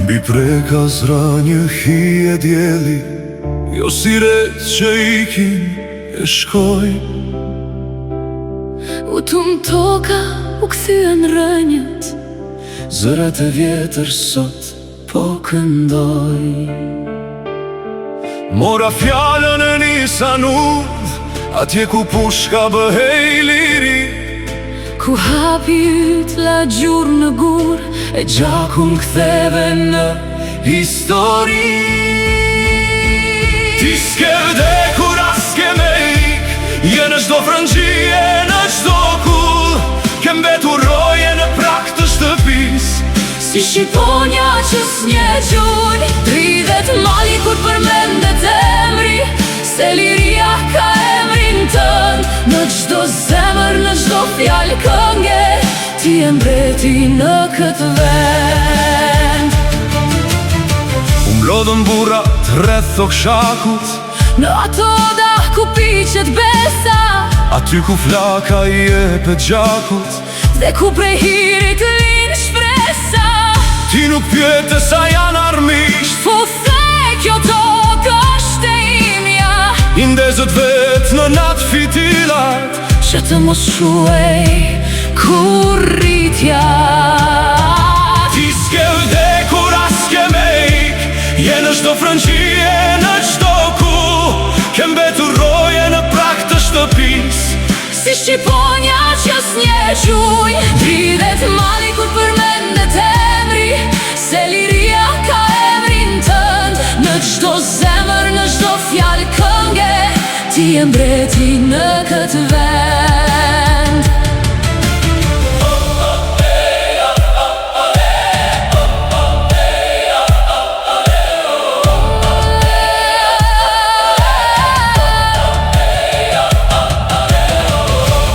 Mbi preka zra një hije djeli, jo si ret që ikin e shkoj. U tum toka, u kthyen rënjët, Zërat e vjetër sot po këndoj. Mora fjallën e nisa nud, atje ku pushka bëhej liri, ku hapi yt la gjurë në gur, e gjakun ktheve në histori. Ti s'ke vdekur as s'ke me ik, je në çdo frëngjie, në çdo kull, ke mbetur roje në prak të shtëpis. si shqiponja që s'nje gjuj, dridhet mali kur përmendet emri, se liria ka emrin tënd, në çdo zemër, në çdo fjallë kënge, ti e mbreti në këtë vend. U mlodhën burrat rreth tokshakut, në ato da ku piqet besa, aty ku flaka i jepet gjakut, dhe ku prej hirit linë shpresa. ti nuk pyete sa janë armisht, Po the kjo tokë është e imja, i ndezët vet në natë fitilat, që të mos shuej kur rritja. ti s'ke vdekur as s'ke me ik, je në çdo frëngjie, në çdo kull, ke mbetur roje në prak të shtëpis. Si shqiponja që s'nje gjuj, dridhet mali kur përmendet emri, se liria ka emrin tënd, në çdo zemër, në çdo fjallë kënge, ti e mbreti në këtë vend.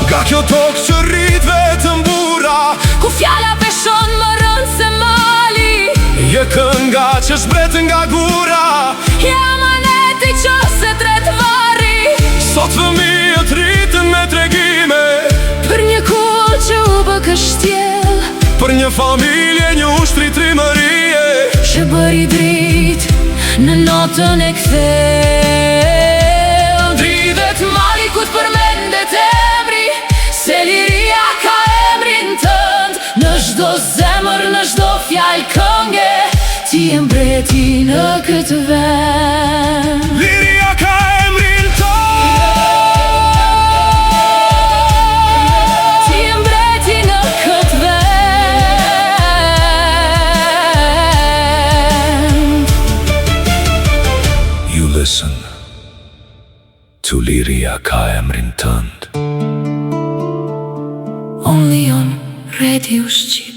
Nga kjo tokë që rrit vetëm bura, Ku fjalla peshon më rënd se mali, je kënga që shbret nga gura. jam aneti që se tret vari, Sot fëmijët rritën me tregime, për një kull që u bë kështjel, për një familje, një ushtri trimërie, që bëri drit në notën e kthel. Dridhet mali ku t'përmendet emri, se liria ka emrin tënd, në çdo zemër, në çdo fjallë kënge, ti e mbreti në këtë vend. liria ka emrin tënd. Ti e mbreti në këtë vend. You listen to liria ka emrin tënd. Only on Radio Shqip.